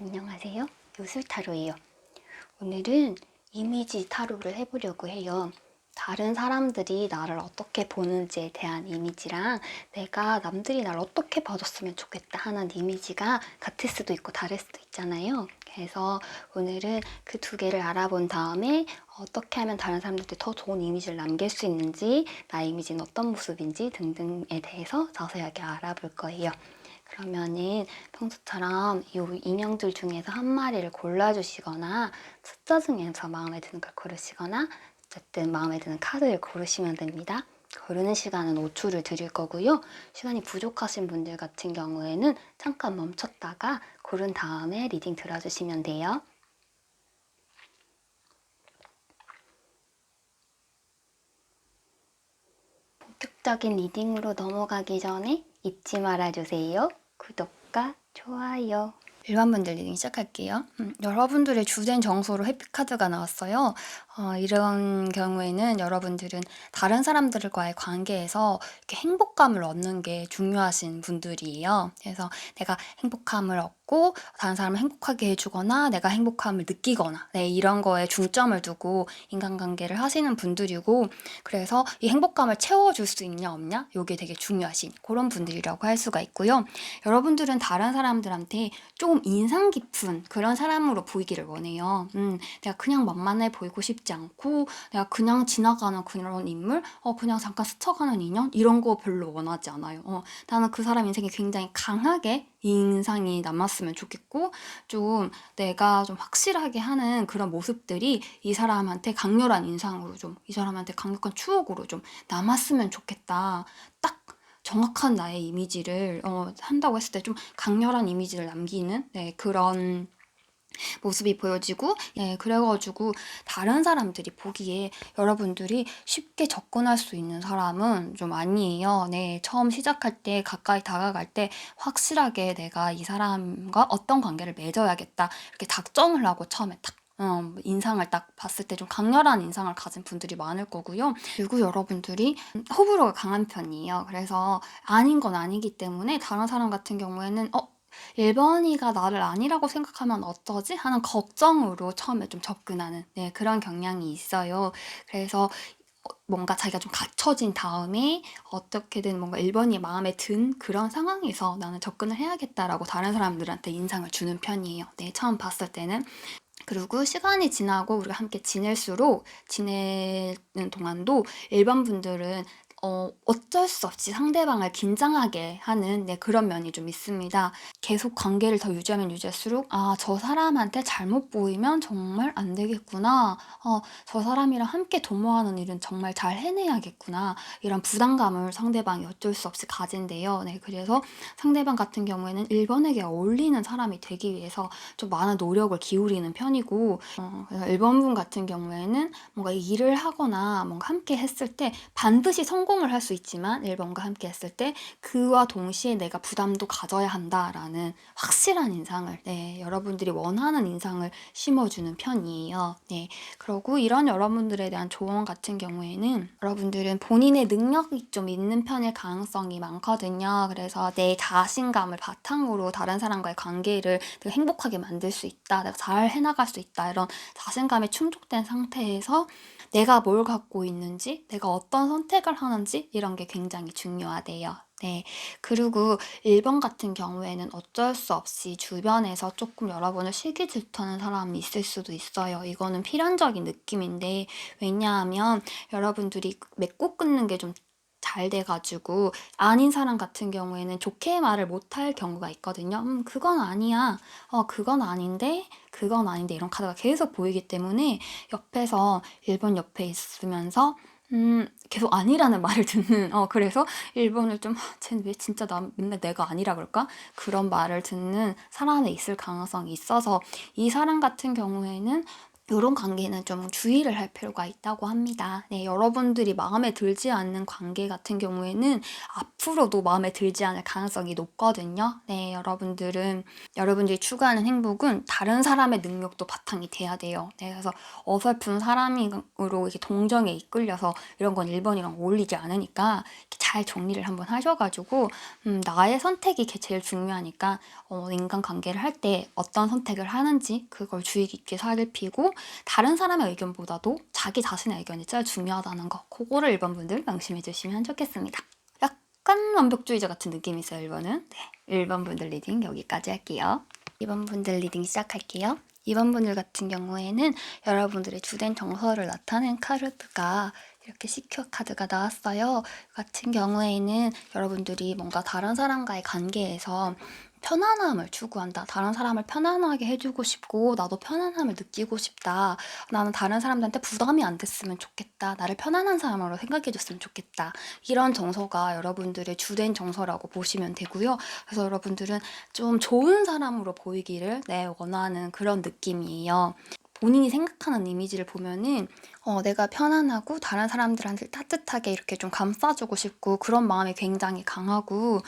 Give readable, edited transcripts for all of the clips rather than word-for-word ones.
안녕하세요. 요술타로예요. 오늘은 이미지 타로를 해보려고 해요. 다른 사람들이 나를 어떻게 보는지에 대한 이미지랑 내가 남들이 나를 어떻게 봐줬으면 좋겠다 하는 이미지가 같을 수도 있고 다를 수도 있잖아요. 그래서 오늘은 그 두 개를 알아본 다음에 어떻게 하면 다른 사람들한테 더 좋은 이미지를 남길 수 있는지, 나의 이미지는 어떤 모습인지 등등에 대해서 자세하게 알아볼 거예요. 그러면은 평소처럼 이 인형들 중에서 한 마리를 골라주시거나 숫자 중에서 마음에 드는 걸 고르시거나 어쨌든 마음에 드는 카드를 고르시면 됩니다. 고르는 시간은 5초를 드릴 거고요. 시간이 부족하신 분들 같은 경우에는 잠깐 멈췄다가 고른 다음에 리딩 들어주시면 돼요. 본격적인 리딩으로 넘어가기 전에 잊지 말아주세요. 구독과 좋아요. 일반 분들 리딩 시작할게요. 여러분들의 주된 정서로 해피카드가 나왔어요. 이런 경우에는 여러분들은 다른 사람들과의 관계에서 이렇게 행복감을 얻는 게 중요하신 분들이에요. 그래서 내가 행복감을 얻고 다른 사람을 행복하게 해주거나 내가 행복감을 느끼거나 이런 거에 중점을 두고 인간관계를 하시는 분들이고, 그래서 이 행복감을 채워줄 수 있냐 없냐 이게 되게 중요하신 그런 분들이라고 할 수가 있고요. 여러분들은 다른 사람들한테 좀 인상 깊은 그런 사람으로 보이기를 원해요. 내가 그냥 만만해 보이고 싶지 않고 내가 그냥 지나가는 그런 인물, 그냥 잠깐 스쳐가는 인연 이런 거 별로 원하지 않아요. 나는 그 사람 인생이 굉장히 강하게 인상이 남았으면 좋겠고, 좀 내가 좀 확실하게 하는 그런 모습들이 이 사람한테 강렬한 인상으로 좀, 이 사람한테 강력한 추억으로 좀 남았으면 좋겠다. 딱 정확한 나의 이미지를 한다고 했을 때 좀 강렬한 이미지를 남기는 그런 모습이 보여지고, 그래가지고 다른 사람들이 보기에 여러분들이 쉽게 접근할 수 있는 사람은 좀 아니에요. 처음 시작할 때, 가까이 다가갈 때 확실하게 내가 이 사람과 어떤 관계를 맺어야겠다 이렇게 작정을 하고 처음에 딱 인상을 딱 봤을 때 좀 강렬한 인상을 가진 분들이 많을 거고요. 그리고 여러분들이 호불호가 강한 편이에요. 그래서 아닌 건 아니기 때문에 다른 사람 같은 경우에는 1번이가 나를 아니라고 생각하면 어쩌지? 하는 걱정으로 처음에 좀 접근하는 그런 경향이 있어요. 그래서 뭔가 자기가 좀 갖춰진 다음에 어떻게든 뭔가 1번이 마음에 든 그런 상황에서 나는 접근을 해야겠다라고 다른 사람들한테 인상을 주는 편이에요. 처음 봤을 때는. 그리고 시간이 지나고 우리가 함께 지내는 동안도 일반 분들은 어쩔 수 없이 상대방을 긴장하게 하는 그런 면이 좀 있습니다. 계속 관계를 더 유지하면 유지할수록 저 사람한테 잘못 보이면 정말 안 되겠구나. 저 사람이랑 함께 도모하는 일은 정말 잘 해내야겠구나. 이런 부담감을 상대방이 어쩔 수 없이 가진대요. 그래서 상대방 같은 경우에는 1번에게 어울리는 사람이 되기 위해서 좀 많은 노력을 기울이는 편이고, 그래서 1번분 같은 경우에는 뭔가 일을 하거나 뭔가 함께 했을 때 반드시 성공을 할 수 있지만 1번과 함께 했을 때 그와 동시에 내가 부담도 가져야 한다라는 확실한 인상을 여러분들이 원하는 인상을 심어주는 편이에요. 그리고 이런 여러분들에 대한 조언 같은 경우에는 여러분들은 본인의 능력이 좀 있는 편일 가능성이 많거든요. 그래서 내 자신감을 바탕으로 다른 사람과의 관계를 되게 행복하게 만들 수 있다, 내가 잘 해나갈 수 있다, 이런 자신감이 충족된 상태에서 내가 뭘 갖고 있는지, 내가 어떤 선택을 하는지 이런 게 굉장히 중요하대요. 그리고 1번 같은 경우에는 어쩔 수 없이 주변에서 조금 여러분을 시기 질투하는 사람이 있을 수도 있어요. 이거는 필연적인 느낌인데, 왜냐하면 여러분들이 맺고 끊는 게 좀 잘 돼가지고 아닌 사람 같은 경우에는 좋게 말을 못할 경우가 있거든요. 그건 아니야. 그건 아닌데 이런 카드가 계속 보이기 때문에 옆에서 1번 옆에 있으면서 계속 아니라는 말을 듣는, 그래서 1번을 좀, 쟤는 왜 진짜 맨날 내가 아니라 그럴까? 그런 말을 듣는 사람이 있을 가능성이 있어서 이 사람 같은 경우에는 요런 관계는 좀 주의를 할 필요가 있다고 합니다. 네, 여러분들이 마음에 들지 않는 관계 같은 경우에는 앞으로도 마음에 들지 않을 가능성이 높거든요. 네, 여러분들이 추구하는 행복은 다른 사람의 능력도 바탕이 돼야 돼요. 네, 그래서 어설픈 사람으로 이렇게 동정에 이끌려서 이런 건 1번이랑 어울리지 않으니까 잘 정리를 한번 하셔가지고 나의 선택이 제일 중요하니까 인간관계를 할 때 어떤 선택을 하는지 그걸 주의 깊게 살피고 다른 사람의 의견보다도 자기 자신의 의견이 제일 중요하다는 거, 그거를 1번 분들 명심해 주시면 좋겠습니다. 약간 완벽주의자 같은 느낌이 있어요, 1번은. 네, 1번 분들 리딩 여기까지 할게요. 2번 분들 리딩 시작할게요. 2번 분들 같은 경우에는 여러분들의 주된 정서를 나타낸 카드가 이렇게 시큐어 카드가 나왔어요. 같은 경우에는 여러분들이 뭔가 다른 사람과의 관계에서 편안함을 추구한다. 다른 사람을 편안하게 해주고 싶고 나도 편안함을 느끼고 싶다. 나는 다른 사람들한테 부담이 안 됐으면 좋겠다. 나를 편안한 사람으로 생각해줬으면 좋겠다. 이런 정서가 여러분들의 주된 정서라고 보시면 되고요. 그래서 여러분들은 좀 좋은 사람으로 보이기를 원하는 그런 느낌이에요. 본인이 생각하는 이미지를 보면은 내가 편안하고 다른 사람들한테 따뜻하게 이렇게 좀 감싸주고 싶고 그런 마음이 굉장히 강하고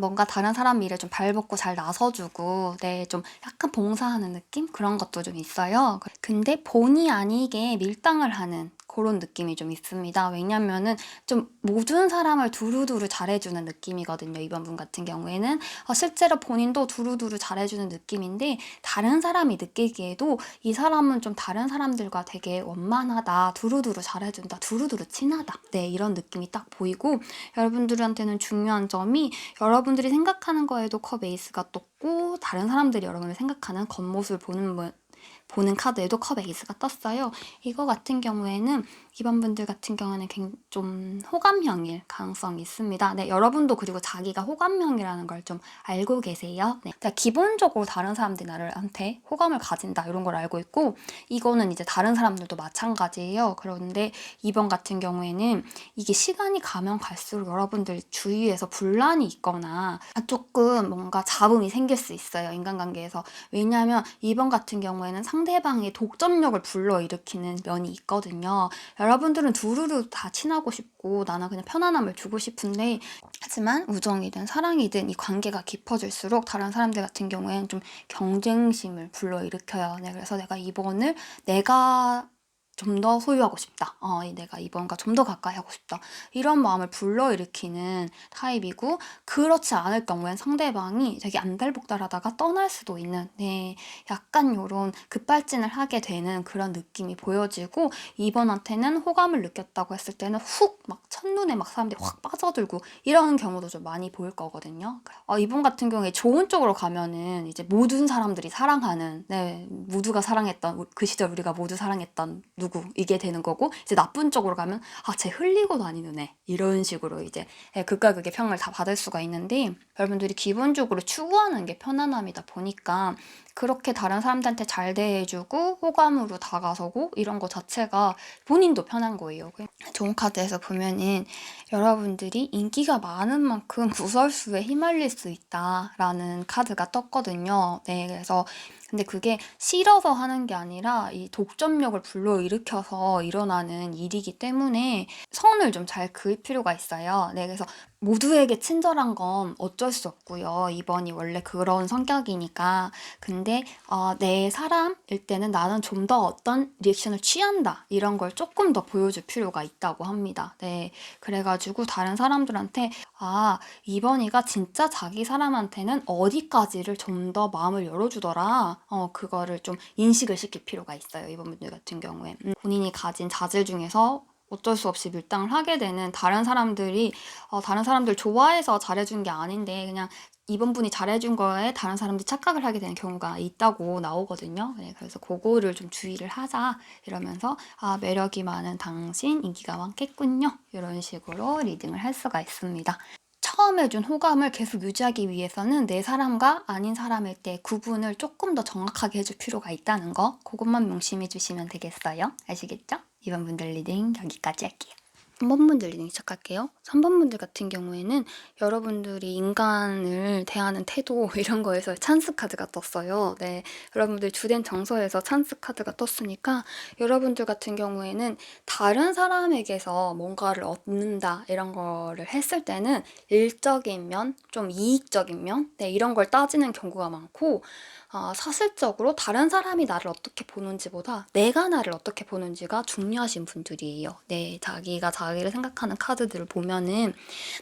뭔가 다른 사람 일에 좀 발벗고 잘 나서주고 좀 약간 봉사하는 느낌? 그런 것도 좀 있어요. 근데 본의 아니게 밀당을 하는 그런 느낌이 좀 있습니다. 왜냐면은 좀 모든 사람을 두루두루 잘해주는 느낌이거든요. 이번 분 같은 경우에는 실제로 본인도 두루두루 잘해주는 느낌인데 다른 사람이 느끼기에도 이 사람은 좀 다른 사람들과 되게 원만하다, 두루두루 잘해준다, 두루두루 친하다. 네, 이런 느낌이 딱 보이고 여러분들한테는 중요한 점이 여러분들이 생각하는 거에도 컵 에이스가 떴고 다른 사람들이 여러분을 생각하는 겉모습을 보는 카드에도 컵 에이스가 떴어요. 이거 같은 경우에는 이번 분들 같은 경우는 좀 호감형일 가능성이 있습니다. 네, 여러분도 그리고 자기가 호감형이라는 걸 좀 알고 계세요. 네, 기본적으로 다른 사람들이 나한테 호감을 가진다 이런 걸 알고 있고 이거는 이제 다른 사람들도 마찬가지예요. 그런데 이번 같은 경우에는 이게 시간이 가면 갈수록 여러분들 주위에서 분란이 있거나 조금 뭔가 잡음이 생길 수 있어요. 인간관계에서. 왜냐하면 이번 같은 경우에는 상대방의 독점력을 불러일으키는 면이 있거든요. 여러분들은 두루루 다 친하고 싶고 나는 그냥 편안함을 주고 싶은데 하지만 우정이든 사랑이든 이 관계가 깊어질수록 다른 사람들 같은 경우에는 좀 경쟁심을 불러일으켜요. 네, 그래서 내가 이번을 내가 좀 더 소유하고 싶다. 내가 이번과 좀 더 가까이 하고 싶다. 이런 마음을 불러일으키는 타입이고 그렇지 않을 경우엔 상대방이 되게 안달복달하다가 떠날 수도 있는 약간 요런 급발진을 하게 되는 그런 느낌이 보여지고 이번한테는 호감을 느꼈다고 했을 때는 훅 막 첫눈에 막 사람들이 확 빠져들고 이런 경우도 좀 많이 보일 거거든요. 이번 같은 경우에 좋은 쪽으로 가면은 이제 모든 사람들이 사랑하는 모두가 사랑했던 그 시절 우리가 모두 사랑했던 누구 이게 되는 거고 이제 나쁜 쪽으로 가면 쟤 흘리고 다니는 애 이런 식으로 이제 극과 극의 평을 다 받을 수가 있는데 여러분들이 기본적으로 추구하는 게 편안함이다 보니까 그렇게 다른 사람들한테 잘 대해주고 호감으로 다가서고 이런 거 자체가 본인도 편한 거예요. 좋은 카드에서 보면은 여러분들이 인기가 많은 만큼 구설수에 휘말릴 수 있다라는 카드가 떴거든요. 네, 그래서 근데 그게 싫어서 하는 게 아니라 이 독점력을 불러일으켜서 일어나는 일이기 때문에 선을 좀 잘 그을 필요가 있어요. 네, 그래서 모두에게 친절한 건 어쩔 수 없고요. 이번이 원래 그런 성격이니까. 근데 내 사람일 때는 나는 좀 더 어떤 리액션을 취한다. 이런 걸 조금 더 보여줄 필요가 있다고 합니다. 네, 그래가지고 다른 사람들한테 이번이가 진짜 자기 사람한테는 어디까지를 좀 더 마음을 열어주더라. 그거를 좀 인식을 시킬 필요가 있어요. 이번 분들 같은 경우에. 본인이 가진 자질 중에서 어쩔 수 없이 밀당을 하게 되는 다른 사람들 좋아해서 잘해준 게 아닌데 그냥 이번 분이 잘해준 거에 다른 사람들이 착각을 하게 되는 경우가 있다고 나오거든요. 네, 그래서 그거를 좀 주의를 하자 이러면서 매력이 많은 당신 인기가 많겠군요. 이런 식으로 리딩을 할 수가 있습니다. 처음에 준 호감을 계속 유지하기 위해서는 내 사람과 아닌 사람일 때 구분을 조금 더 정확하게 해줄 필요가 있다는 거 그것만 명심해 주시면 되겠어요. 아시겠죠? 이번 분들 리딩 여기까지 할게요. 3번 분들 리딩 시작할게요. 3번 분들 같은 경우에는 여러분들이 인간을 대하는 태도 이런 거에서 찬스 카드가 떴어요. 네, 여러분들 주된 정서에서 찬스 카드가 떴으니까 여러분들 같은 경우에는 다른 사람에게서 뭔가를 얻는다 이런 거를 했을 때는 일적인 면, 좀 이익적인 면, 네, 이런 걸 따지는 경우가 많고 사실적으로 다른 사람이 나를 어떻게 보는지보다 내가 나를 어떻게 보는지가 중요하신 분들이에요. 네, 자기가 자기를 생각하는 카드들을 보면은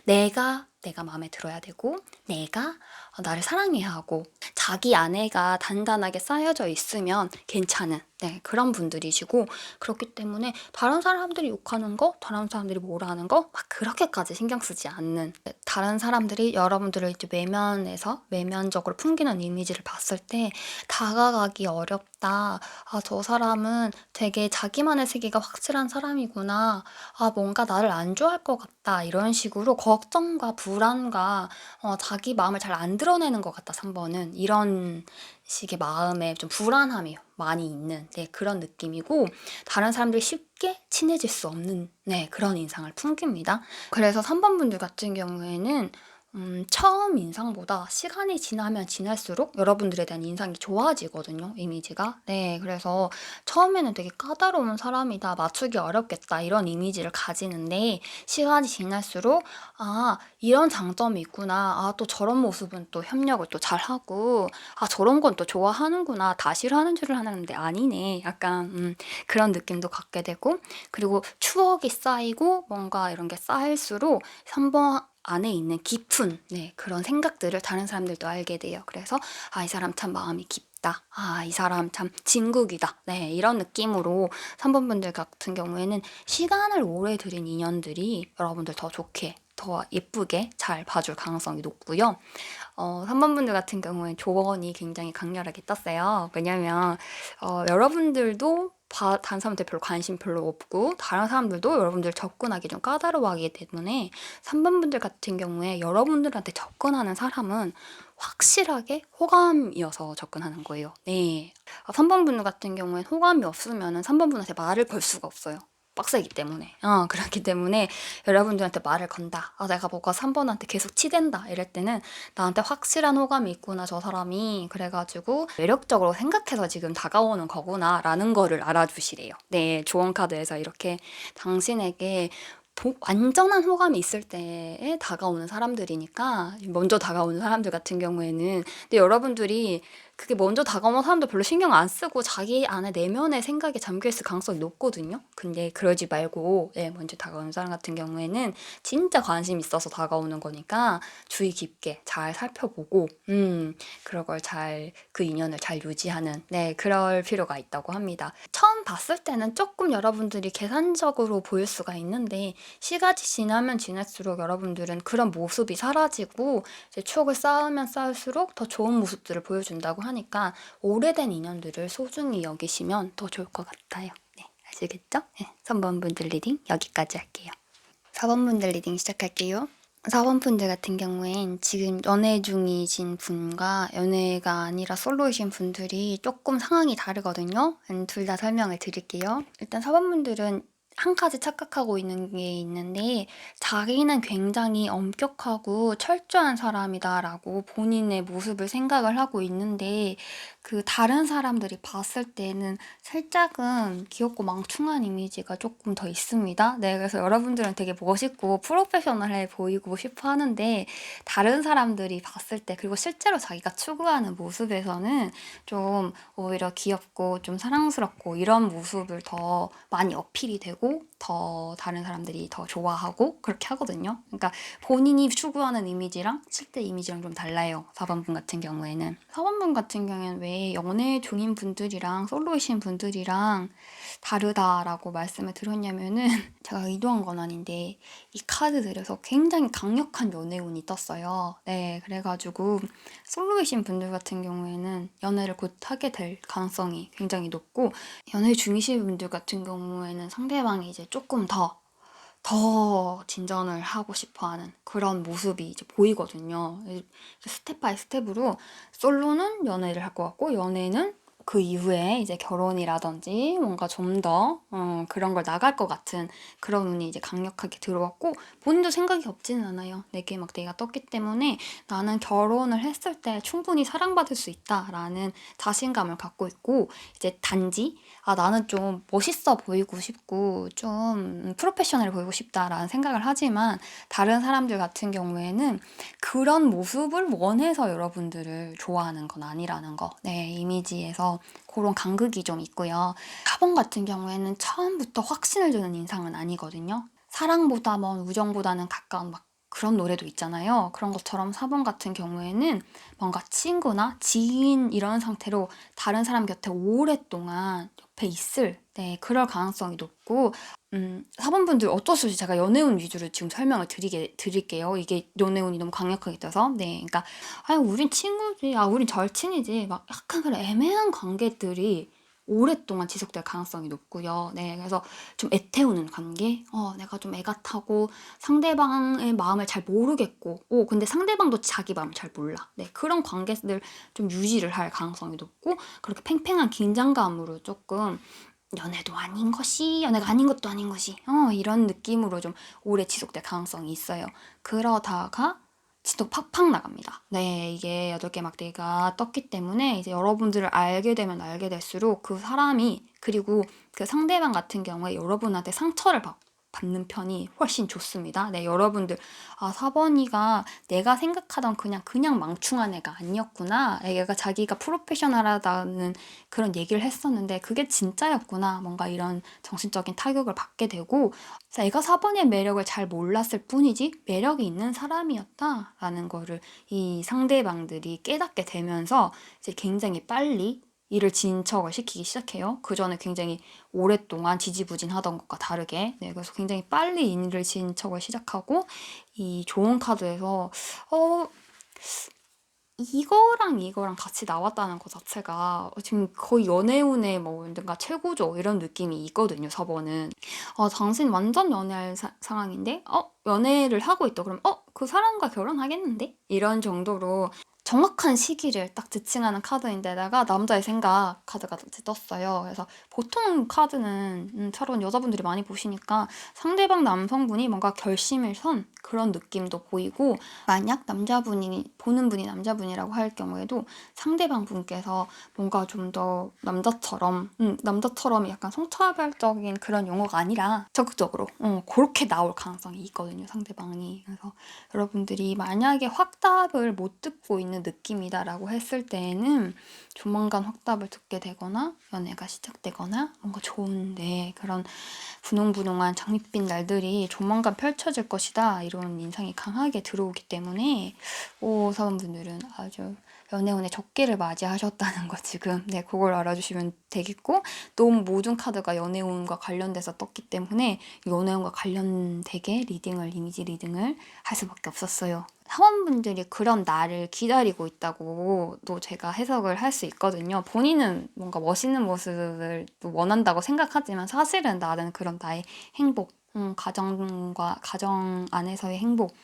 내가 마음에 들어야 되고 내가 나를 사랑해야 하고 자기 안에가 단단하게 쌓여져 있으면 괜찮은 그런 분들이시고 그렇기 때문에 다른 사람들이 욕하는 거, 다른 사람들이 뭐라 하는 거 막 그렇게까지 신경 쓰지 않는 다른 사람들이 여러분들을 이제 외면적으로 풍기는 이미지를 봤을 때 다가가기 어렵다. 저 사람은 되게 자기만의 세계가 확실한 사람이구나. 뭔가 나를 안 좋아할 것 같다. 이런 식으로 걱정과 불안과 자기 마음을 잘 안 드러내는 것 같다. 3번은 이런 식의 마음에 좀 불안함이 많이 있는 그런 느낌이고 다른 사람들이 쉽게 친해질 수 없는 그런 인상을 풍깁니다. 그래서 3번 분들 같은 경우에는 처음 인상보다 시간이 지나면 지날수록 여러분들에 대한 인상이 좋아지거든요, 이미지가. 네, 그래서 처음에는 되게 까다로운 사람이다, 맞추기 어렵겠다, 이런 이미지를 가지는데, 시간이 지날수록, 이런 장점이 있구나. 또 저런 모습은 또 협력을 또 잘하고, 저런 건 또 좋아하는구나. 다 싫어하는 줄을 하는데 아니네. 약간, 그런 느낌도 갖게 되고, 그리고 추억이 쌓이고, 뭔가 이런 게 쌓일수록 3번 안에 있는 깊은 그런 생각들을 다른 사람들도 알게 돼요. 그래서 이 사람 참 마음이 깊다. 이 사람 참 진국이다. 이런 느낌으로 3번 분들 같은 경우에는 시간을 오래 들인 인연들이 여러분들 더 좋게 더 예쁘게 잘 봐줄 가능성이 높고요. 3번 분들 같은 경우엔 조언이 굉장히 강렬하게 떴어요. 왜냐면 여러분들도 다른 사람한테 별로 관심 별로 없고 다른 사람들도 여러분들 접근하기 좀 까다로워하기 때문에 3번 분들 같은 경우에 여러분들한테 접근하는 사람은 확실하게 호감이어서 접근하는 거예요. 네. 3번 분들 같은 경우엔 호감이 없으면 3번 분한테 말을 걸 수가 없어요. 빡세기 때문에. 그렇기 때문에 여러분들한테 말을 건다. 내가 뭐가 3번한테 계속 치댄다. 이럴 때는 나한테 확실한 호감이 있구나, 저 사람이. 그래가지고 매력적으로 생각해서 지금 다가오는 거구나, 라는 거를 알아주시래요. 네, 조언 카드에서 이렇게 당신에게 완전한 호감이 있을 때에 다가오는 사람들이니까 먼저 다가오는 사람들 같은 경우에는 근데 여러분들이 그게 먼저 다가오는 사람들 별로 신경 안 쓰고 자기 안에 내면의 생각에 잠겨있을 가능성이 높거든요. 근데 그러지 말고 먼저 다가오는 사람 같은 경우에는 진짜 관심 있어서 다가오는 거니까 주의 깊게 잘 살펴보고 그런 걸 그 인연을 잘 유지하는 그럴 필요가 있다고 합니다. 처음 봤을 때는 조금 여러분들이 계산적으로 보일 수가 있는데 시간이 지나면 지날수록 여러분들은 그런 모습이 사라지고 이제 추억을 쌓으면 쌓을수록 더 좋은 모습들을 보여준다고 하니까 오래된 인연들을 소중히 여기시면 더 좋을 것 같아요. 네, 아시겠죠? 3번 분들 리딩 여기까지 할게요. 4번 분들 리딩 시작할게요. 4번 분들 같은 경우엔 지금 연애 중이신 분과 연애가 아니라 솔로이신 분들이 조금 상황이 다르거든요. 둘 다 설명을 드릴게요. 일단 4번 분들은 한 가지 착각하고 있는 게 있는데 자기는 굉장히 엄격하고 철저한 사람이다라고 본인의 모습을 생각을 하고 있는데 그 다른 사람들이 봤을 때는 살짝은 귀엽고 망충한 이미지가 조금 더 있습니다. 네, 그래서 여러분들은 되게 멋있고 프로페셔널해 보이고 싶어 하는데 다른 사람들이 봤을 때 그리고 실제로 자기가 추구하는 모습에서는 좀 오히려 귀엽고 좀 사랑스럽고 이런 모습을 더 많이 어필이 되고 더 다른 사람들이 더 좋아하고 그렇게 하거든요. 그러니까 본인이 추구하는 이미지랑 실제 이미지랑 좀 달라요. 4번 분 같은 경우에는. 4번 분 같은 경우에는 왜 연애 중인 분들이랑 솔로이신 분들이랑 다르다라고 말씀을 드렸냐면은 제가 의도한 건 아닌데 이 카드들에서 굉장히 강력한 연애운이 떴어요. 네, 그래가지고 솔로이신 분들 같은 경우에는 연애를 곧 하게 될 가능성이 굉장히 높고 연애 중이신 분들 같은 경우에는 상대방이 이제 조금 더 진전을 하고 싶어 하는 그런 모습이 이제 보이거든요. 스텝 바이 스텝으로 솔로는 연애를 할 것 같고 연애는 그 이후에 이제 결혼이라든지 뭔가 좀 더 그런 걸 나갈 것 같은 그런 운이 이제 강력하게 들어왔고, 본인도 생각이 없지는 않아요. 내게 막 내가 떴기 때문에 나는 결혼을 했을 때 충분히 사랑받을 수 있다라는 자신감을 갖고 있고, 이제 단지 나는 좀 멋있어 보이고 싶고 좀 프로페셔널해 보이고 싶다라는 생각을 하지만, 다른 사람들 같은 경우에는 그런 모습을 원해서 여러분들을 좋아하는 건 아니라는 거. 네, 이미지에서 그런 간극이 좀 있고요. 4번 같은 경우에는 처음부터 확신을 주는 인상은 아니거든요. 사랑보다 먼 우정보다는 가까운 막 그런 노래도 있잖아요. 그런 것처럼 4번 같은 경우에는 뭔가 친구나 지인 이런 상태로 다른 사람 곁에 오랫동안 옆에 있을, 네, 그럴 가능성이 높고, 4번분들 어쩔 수 없이 제가 연애운 위주로 지금 설명을 드릴게요. 이게 연애운이 너무 강력하게 떠서. 네, 그러니까 우린 친구지, 우린 절친이지, 막 약간 그런 애매한 관계들이 오랫동안 지속될 가능성이 높고요. 네, 그래서 좀 애태우는 관계, 내가 좀 애 같하고 상대방의 마음을 잘 모르겠고, 근데 상대방도 자기 마음을 잘 몰라. 네, 그런 관계들 좀 유지를 할 가능성이 높고, 그렇게 팽팽한 긴장감으로 조금 연애도 아닌 것이 연애가 아닌 것도 아닌 것이 이런 느낌으로 좀 오래 지속될 가능성이 있어요. 그러다가 진짜 팍팍 나갑니다. 네, 이게 8개 막대기가 떴기 때문에 이제 여러분들을 알게 되면 알게 될수록 그 사람이, 그리고 그 상대방 같은 경우에 여러분한테 상처를 받는 편이 훨씬 좋습니다. 네, 여러분들 4번이가 내가 생각하던 그냥 망충한 애가 아니었구나. 얘가 자기가 프로페셔널하다는 그런 얘기를 했었는데 그게 진짜였구나. 뭔가 이런 정신적인 타격을 받게 되고, 애가 4번의 매력을 잘 몰랐을 뿐이지 매력이 있는 사람이었다라는 거를 이 상대방들이 깨닫게 되면서 이제 굉장히 빨리 이를 진척을 시키기 시작해요. 그 전에 굉장히 오랫동안 지지부진하던 것과 다르게. 네, 그래서 굉장히 빨리 인을 진척을 시작하고, 이 좋은 카드에서 이거랑 같이 나왔다는 것 자체가 지금 거의 연애운의 뭔가 최고조 이런 느낌이 있거든요, 4번은. 당신 완전 연애할 상황인데? 연애를 하고 있다. 그럼 그 사람과 결혼하겠는데? 이런 정도로 정확한 시기를 딱 지칭하는 카드인데다가 남자의 생각 카드가 같이 떴어요. 그래서 보통 카드는 차로 여자분들이 많이 보시니까 상대방 남성분이 뭔가 결심을 선 그런 느낌도 보이고, 만약 보는 분이 남자분이라고 할 경우에도 상대방 분께서 뭔가 좀 더 남자처럼 약간 성차별적인 그런 용어가 아니라 적극적으로 그렇게 나올 가능성이 있거든요, 상대방이. 그래서 여러분들이 만약에 확답을 못 듣고 있는 느낌이다라고 했을 때에는 조만간 확답을 듣게 되거나 연애가 시작되거나 뭔가 좋은데 그런 분홍분홍한 장밋빛 날들이 조만간 펼쳐질 것이다, 이런 인상이 강하게 들어오기 때문에 4번분들은 아주 연애운의 적기를 맞이하셨다는 거 지금 그걸 알아주시면 되겠고, 너무 모든 카드가 연애운과 관련돼서 떴기 때문에 연애운과 관련되게 이미지 리딩을 할 수밖에 없었어요. 사원분들이 그런 나를 기다리고 있다고 또 제가 해석을 할 수 있거든요. 본인은 뭔가 멋있는 모습을 원한다고 생각하지만 사실은 나는 그런 나의 행복, 가정 안에서의 행복,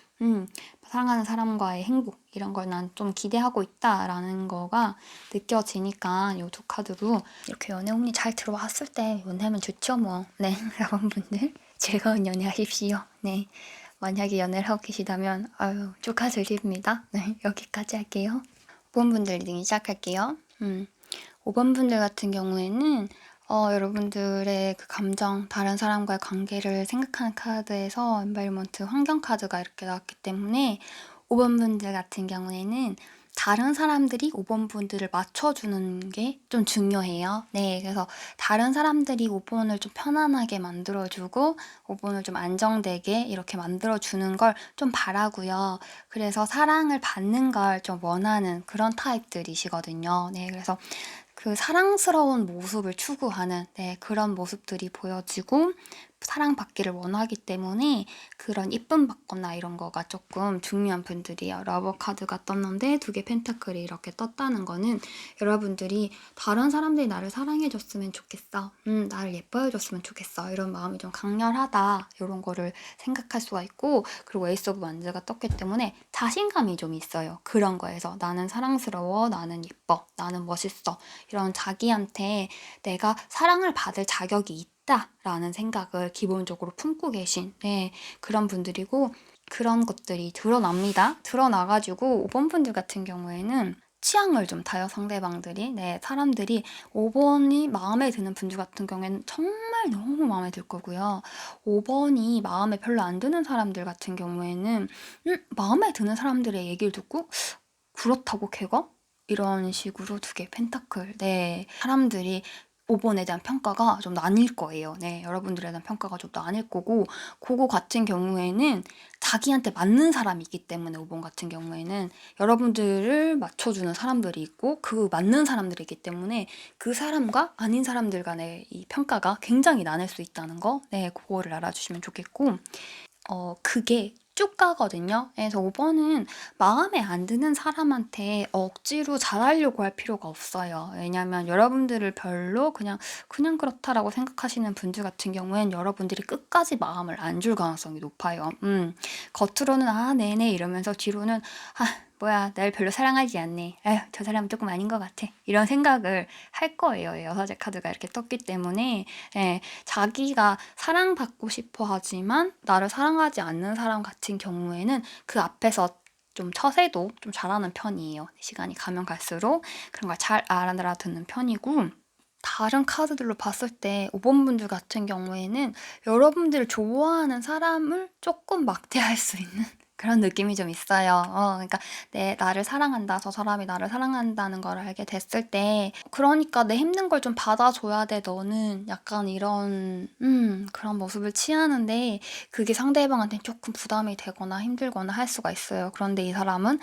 사랑하는 사람과의 행복, 이런 걸 난 좀 기대하고 있다라는 거가 느껴지니까 이 두 카드로 이렇게 연애운이 잘 들어왔을 때 연애하면 좋죠, 뭐. 네, 여러분들 즐거운 연애하십시오. 네. 만약에 연애를 하고 계시다면 축하드립니다. 네, 여기까지 할게요. 5번 분들 리딩 시작할게요. 5번 분들 같은 경우에는 여러분들의 그 감정, 다른 사람과의 관계를 생각하는 카드에서 엔바이러먼트 환경 카드가 이렇게 나왔기 때문에 5번 분들 같은 경우에는 다른 사람들이 5번 분들을 맞춰주는 게 좀 중요해요. 네, 그래서 다른 사람들이 5번을 좀 편안하게 만들어주고 5번을 좀 안정되게 이렇게 만들어주는 걸 좀 바라고요. 그래서 사랑을 받는 걸 좀 원하는 그런 타입들이시거든요. 네, 그래서 그 사랑스러운 모습을 추구하는 그런 모습들이 보여지고, 사랑받기를 원하기 때문에 그런 이쁨 받거나 이런 거가 조금 중요한 분들이에요. 러버 카드가 떴는데 2개 펜타클이 이렇게 떴다는 거는 여러분들이 다른 사람들이 나를 사랑해줬으면 좋겠어. 나를 예뻐해줬으면 좋겠어. 이런 마음이 좀 강렬하다. 이런 거를 생각할 수가 있고, 그리고 에이스 오브 완즈가 떴기 때문에 자신감이 좀 있어요. 그런 거에서 나는 사랑스러워, 나는 예뻐, 나는 멋있어. 이런 자기한테 내가 사랑을 받을 자격이 있다 라는 생각을 기본적으로 품고 계신 그런 분들이고, 그런 것들이 드러납니다. 드러나가지고 5번 분들 같은 경우에는 취향을 좀 타요. 상대방들이. 사람들이 5번이 마음에 드는 분들 같은 경우에는 정말 너무 마음에 들 거고요. 5번이 마음에 별로 안 드는 사람들 같은 경우에는 마음에 드는 사람들의 얘기를 듣고 그렇다고 걔가? 이런 식으로 2개 펜타클. 사람들이 5번에 대한 평가가 좀 나뉠 거예요. 여러분들에 대한 평가가 좀 나뉠 거고, 그거 같은 경우에는 자기한테 맞는 사람이 있기 때문에 5번 같은 경우에는 여러분들을 맞춰주는 사람들이 있고, 그 맞는 사람들이기 때문에 그 사람과 아닌 사람들 간의 이 평가가 굉장히 나뉠 수 있다는 거, 그거를 알아주시면 좋겠고, 그게 쭉 가거든요. 그래서 5번은 마음에 안 드는 사람한테 억지로 잘하려고 할 필요가 없어요. 왜냐면 여러분들을 별로 그냥 그렇다라고 생각하시는 분들 같은 경우엔 여러분들이 끝까지 마음을 안 줄 가능성이 높아요. 겉으로는 아 네네 이러면서 뒤로는 아 뭐야 날 별로 사랑하지 않네. 에휴 저 사람은 조금 아닌 것 같아. 이런 생각을 할 거예요. 여사제 카드가 이렇게 떴기 때문에 자기가 사랑받고 싶어 하지만 나를 사랑하지 않는 사람 같은 경우에는 그 앞에서 좀 처세도 좀 잘하는 편이에요. 시간이 가면 갈수록 그런 걸 잘 알아듣는 편이고, 다른 카드들로 봤을 때 5번 분들 같은 경우에는 여러분들을 좋아하는 사람을 조금 막대할 수 있는 그런 느낌이 좀 있어요. 그러니까 나를 사랑한다, 저 사람이 나를 사랑한다는 걸 알게 됐을 때, 그러니까 내 힘든 걸 좀 받아줘야 돼, 너는. 약간 이런 그런 모습을 취하는데, 그게 상대방한테 조금 부담이 되거나 힘들거나 할 수가 있어요. 그런데 이 사람은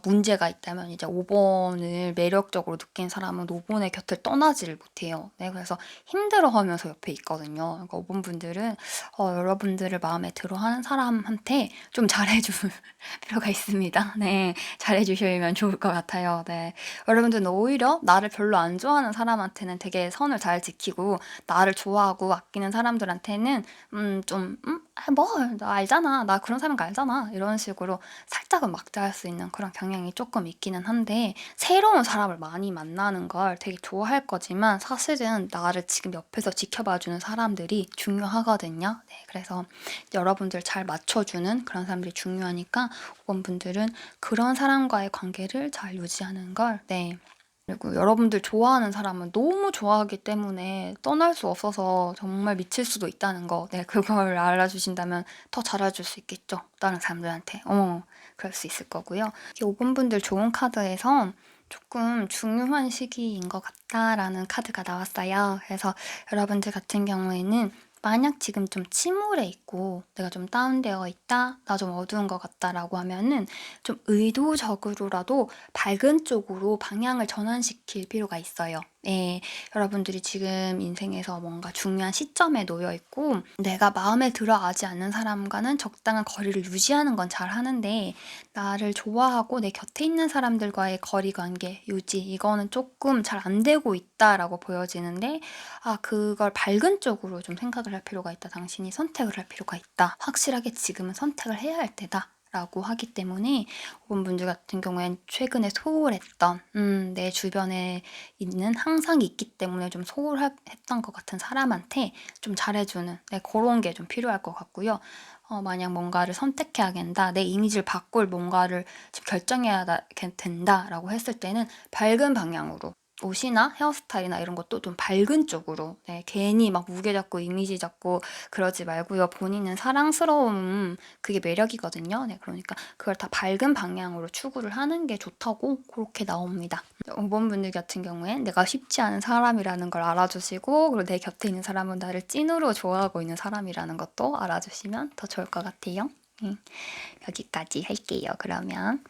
문제가 있다면 이제 5번을 매력적으로 느낀 사람은 5번의 곁을 떠나지를 못해요. 그래서 힘들어하면서 옆에 있거든요. 그러니까 5번 분들은 여러분들을 마음에 들어하는 사람한테 좀 잘해줄 필요가 있습니다. 잘해주시면 좋을 것 같아요. 여러분들은 오히려 나를 별로 안 좋아하는 사람한테는 되게 선을 잘 지키고, 나를 좋아하고 아끼는 사람들한테는 나 알잖아. 나 그런 사람인 거 알잖아. 이런 식으로 살짝은 막대할 수 있는 그런 경향이 조금 있기는 한데, 새로운 사람을 많이 만나는 걸 되게 좋아할 거지만 사실은 나를 지금 옆에서 지켜봐주는 사람들이 중요하거든요. 그래서 여러분들 잘 맞춰주는 그런 사람들이 중요하니까 5번 분들은 그런 사람과의 관계를 잘 유지하는 걸 그리고 여러분들 좋아하는 사람은 너무 좋아하기 때문에 떠날 수 없어서 정말 미칠 수도 있다는 거, 그걸 알아주신다면 더 잘해줄 수 있겠죠. 다른 사람들한테. 그럴 수 있을 거고요. 5번 분들 좋은 카드에서 조금 중요한 시기인 것 같다라는 카드가 나왔어요. 그래서 여러분들 같은 경우에는 만약 지금 좀 침울해 있고 내가 좀 다운되어 있다, 나 좀 어두운 것 같다라고 하면은 좀 의도적으로라도 밝은 쪽으로 방향을 전환시킬 필요가 있어요. 여러분들이 지금 인생에서 뭔가 중요한 시점에 놓여 있고 내가 마음에 들어하지 않는 사람과는 적당한 거리를 유지하는 건 잘 하는데, 나를 좋아하고 내 곁에 있는 사람들과의 거리 관계 유지, 이거는 조금 잘 안 되고 있다라고 보여지는데, 그걸 밝은 쪽으로 좀 생각을 할 필요가 있다. 당신이 선택을 할 필요가 있다. 확실하게 지금은 선택을 해야 할 때다. 라고 하기 때문에 5번 분들 같은 경우엔 최근에 소홀했던 내 주변에 있는 항상 있기 때문에 좀 소홀했던 것 같은 사람한테 좀 잘해주는 그런 게 좀 필요할 것 같고요. 만약 뭔가를 선택해야 된다, 내 이미지를 바꿀 뭔가를 지금 결정해야 된다라고 했을 때는 밝은 방향으로 옷이나 헤어스타일이나 이런 것도 좀 밝은 쪽으로 괜히 막 무게 잡고 이미지 잡고 그러지 말고요. 본인은 사랑스러움, 그게 매력이거든요. 그러니까 그걸 다 밝은 방향으로 추구를 하는 게 좋다고 그렇게 나옵니다. 5번 분들 같은 경우엔 내가 쉽지 않은 사람이라는 걸 알아주시고, 그리고 내 곁에 있는 사람은 나를 찐으로 좋아하고 있는 사람이라는 것도 알아주시면 더 좋을 것 같아요. 여기까지 할게요. 그러면